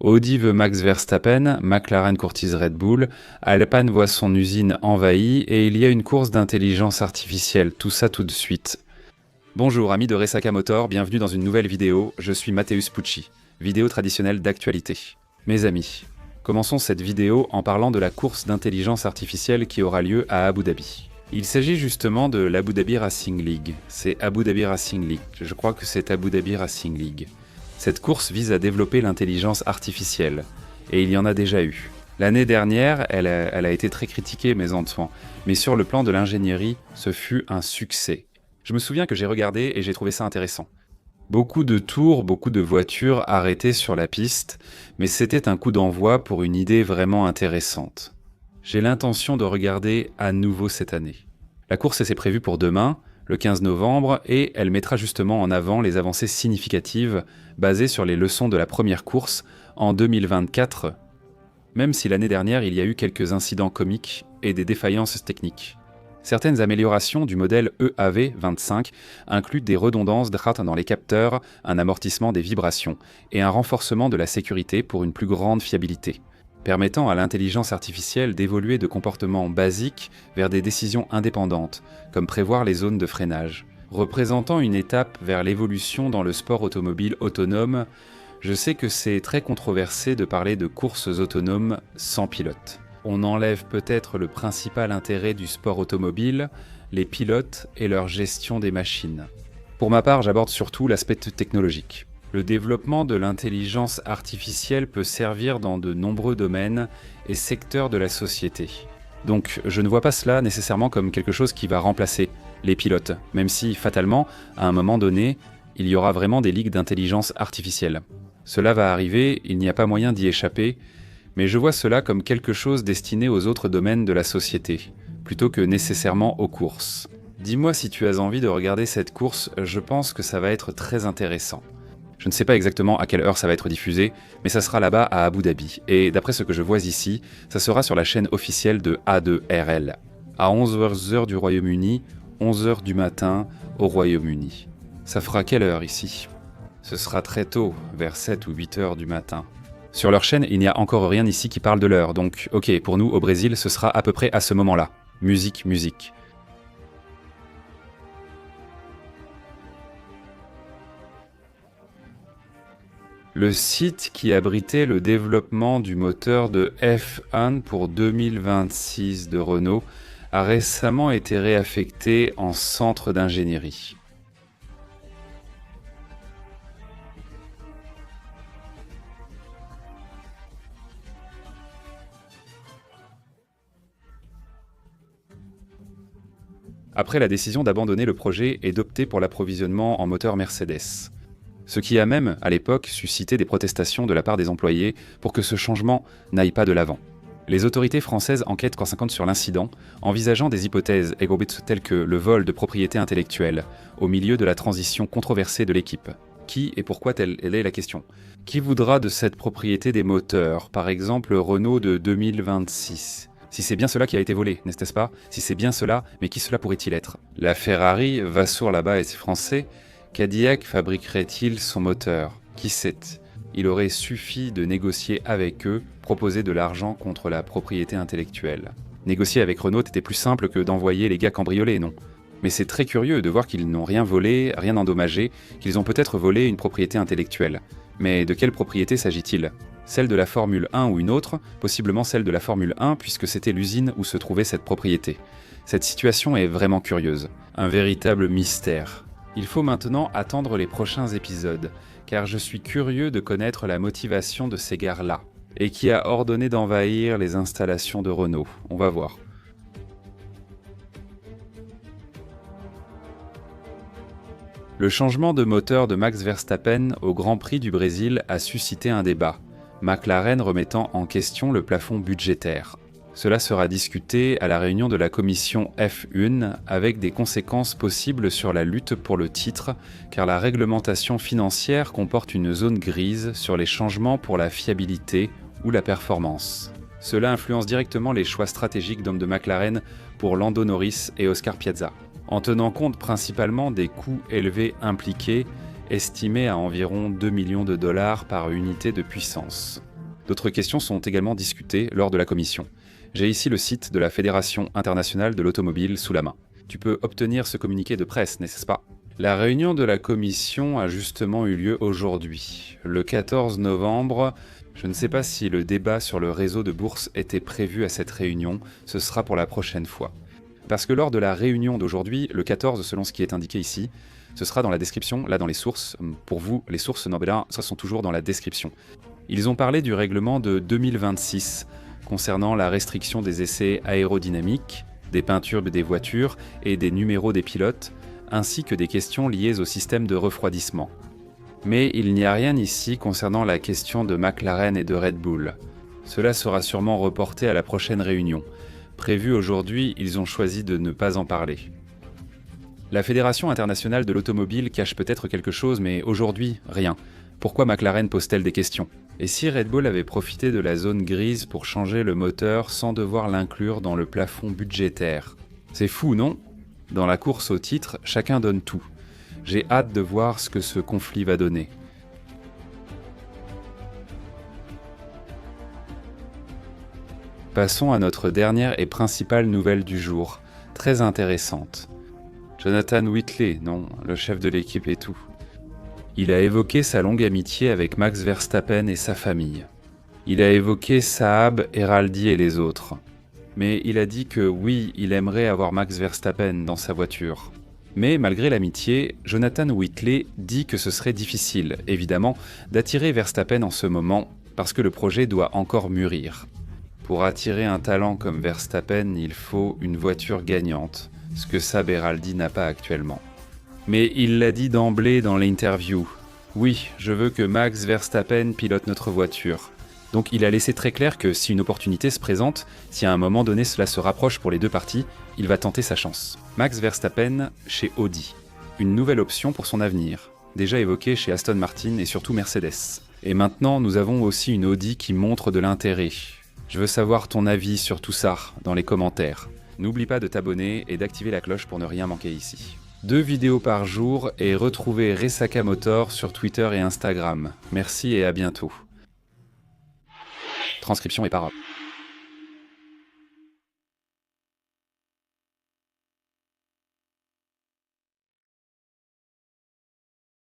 Audi veut Max Verstappen, McLaren courtise Red Bull, Alpine voit son usine envahie et il y a une course d'intelligence artificielle, tout ça tout de suite. Bonjour amis de Resaka Motor, bienvenue dans une nouvelle vidéo, je suis Mateusz Pucci, vidéo traditionnelle d'actualité. Mes amis, commençons cette vidéo en parlant de la course d'intelligence artificielle qui aura lieu à Abu Dhabi. Il s'agit justement de l'Abu Dhabi Racing League, c'est Abu Dhabi Racing League, je crois que c'est Abu Dhabi Racing League. Cette course vise à développer l'intelligence artificielle, et il y en a déjà eu. L'année dernière, elle a été très critiquée, mes enfants, mais sur le plan de l'ingénierie, ce fut un succès. Je me souviens que j'ai regardé et j'ai trouvé ça intéressant. Beaucoup de tours, beaucoup de voitures arrêtées sur la piste, mais c'était un coup d'envoi pour une idée vraiment intéressante. J'ai l'intention de regarder à nouveau cette année. La course est prévue pour demain, le 15 novembre, et elle mettra justement en avant les avancées significatives basées sur les leçons de la première course en 2024, même si l'année dernière il y a eu quelques incidents comiques et des défaillances techniques. Certaines améliorations du modèle EAV25 incluent des redondances dans les capteurs, un amortissement des vibrations et un renforcement de la sécurité pour une plus grande fiabilité, permettant à l'intelligence artificielle d'évoluer de comportements basiques vers des décisions indépendantes, comme prévoir les zones de freinage. Représentant une étape vers l'évolution dans le sport automobile autonome, je sais que c'est très controversé de parler de courses autonomes sans pilote. On enlève peut-être le principal intérêt du sport automobile, les pilotes et leur gestion des machines. Pour ma part, j'aborde surtout l'aspect technologique. Le développement de l'intelligence artificielle peut servir dans de nombreux domaines et secteurs de la société. Donc je ne vois pas cela nécessairement comme quelque chose qui va remplacer les pilotes, même si, fatalement, à un moment donné, il y aura vraiment des ligues d'intelligence artificielle. Cela va arriver, il n'y a pas moyen d'y échapper, mais je vois cela comme quelque chose destiné aux autres domaines de la société, plutôt que nécessairement aux courses. Dis-moi si tu as envie de regarder cette course, je pense que ça va être très intéressant. Je ne sais pas exactement à quelle heure ça va être diffusé, mais ça sera là-bas à Abu Dhabi. Et d'après ce que je vois ici, ça sera sur la chaîne officielle de A2RL. À 11h du Royaume-Uni, 11h du matin au Royaume-Uni. Ça fera quelle heure ici? Ce sera très tôt, vers 7 ou 8h du matin. Sur leur chaîne, il n'y a encore rien ici qui parle de l'heure, donc ok, pour nous au Brésil, ce sera à peu près à ce moment-là. Musique. Le site qui abritait le développement du moteur de F1 pour 2026 de Renault a récemment été réaffecté en centre d'ingénierie. Après la décision d'abandonner le projet et d'opter pour l'approvisionnement en moteur Mercedes. Ce qui a même, à l'époque, suscité des protestations de la part des employés pour que ce changement n'aille pas de l'avant. Les autorités françaises enquêtent conséquemment sur l'incident, envisageant des hypothèses telles que le vol de propriété intellectuelle, au milieu de la transition controversée de l'équipe. Qui et pourquoi telle est la question. Qui voudra de cette propriété des moteurs, par exemple Renault de 2026 ? Si c'est bien cela qui a été volé, n'est-ce pas? Si c'est bien cela, mais qui cela pourrait-il être? La Ferrari, Vassour là-bas est français. Cadillac fabriquerait-il son moteur? Qui sait? Il aurait suffi de négocier avec eux, proposer de l'argent contre la propriété intellectuelle. Négocier avec Renault était plus simple que d'envoyer les gars cambrioler, non? Mais c'est très curieux de voir qu'ils n'ont rien volé, rien endommagé, qu'ils ont peut-être volé une propriété intellectuelle. Mais de quelle propriété s'agit-il? Celle de la Formule 1 ou une autre, possiblement celle de la Formule 1 puisque c'était l'usine où se trouvait cette propriété. Cette situation est vraiment curieuse, un véritable mystère. Il faut maintenant attendre les prochains épisodes, car je suis curieux de connaître la motivation de ces gars-là, et qui a ordonné d'envahir les installations de Renault. On va voir. Le changement de moteur de Max Verstappen au Grand Prix du Brésil a suscité un débat, McLaren remettant en question le plafond budgétaire. Cela sera discuté à la réunion de la commission F1 avec des conséquences possibles sur la lutte pour le titre, car la réglementation financière comporte une zone grise sur les changements pour la fiabilité ou la performance. Cela influence directement les choix stratégiques d'hommes de McLaren pour Lando Norris et Oscar Piazza, en tenant compte principalement des coûts élevés impliqués, estimés à environ 2 millions de dollars par unité de puissance. D'autres questions sont également discutées lors de la commission. J'ai ici le site de la Fédération internationale de l'automobile sous la main. Tu peux obtenir ce communiqué de presse, n'est-ce pas? La réunion de la commission a justement eu lieu aujourd'hui, le 14 novembre. Je ne sais pas si le débat sur le réseau de bourse était prévu à cette réunion, ce sera pour la prochaine fois. Parce que lors de la réunion d'aujourd'hui, le 14 selon ce qui est indiqué ici, ce sera dans la description, là dans les sources. Pour vous, les sources, non mais là, ça sont toujours dans la description. Ils ont parlé du règlement de 2026, concernant la restriction des essais aérodynamiques, des peintures des voitures et des numéros des pilotes, ainsi que des questions liées au système de refroidissement. Mais il n'y a rien ici concernant la question de McLaren et de Red Bull. Cela sera sûrement reporté à la prochaine réunion. Prévu aujourd'hui, ils ont choisi de ne pas en parler. La Fédération internationale de l'automobile cache peut-être quelque chose, mais aujourd'hui, rien. Pourquoi McLaren pose-t-elle des questions? Et si Red Bull avait profité de la zone grise pour changer le moteur sans devoir l'inclure dans le plafond budgétaire? C'est fou, non? Dans la course au titre, chacun donne tout. J'ai hâte de voir ce que ce conflit va donner. Passons à notre dernière et principale nouvelle du jour, très intéressante. Jonathan Whitley, non, le chef de l'équipe et tout. Il a évoqué sa longue amitié avec Max Verstappen et sa famille. Il a évoqué Saab, Heraldi et les autres. Mais il a dit que oui, il aimerait avoir Max Verstappen dans sa voiture. Mais malgré l'amitié, Jonathan Whitley dit que ce serait difficile, évidemment, d'attirer Verstappen en ce moment, parce que le projet doit encore mûrir. Pour attirer un talent comme Verstappen, il faut une voiture gagnante, ce que Saab Heraldi n'a pas actuellement. Mais il l'a dit d'emblée dans l'interview. Oui, je veux que Max Verstappen pilote notre voiture. Donc il a laissé très clair que si une opportunité se présente, si à un moment donné cela se rapproche pour les deux parties, il va tenter sa chance. Max Verstappen chez Audi. Une nouvelle option pour son avenir, déjà évoquée chez Aston Martin et surtout Mercedes. Et maintenant, nous avons aussi une Audi qui montre de l'intérêt. Je veux savoir ton avis sur tout ça dans les commentaires. N'oublie pas de t'abonner et d'activer la cloche pour ne rien manquer ici. 2 vidéos par jour et retrouvez Resaka Motor sur Twitter et Instagram. Merci et à bientôt. Transcription et parole.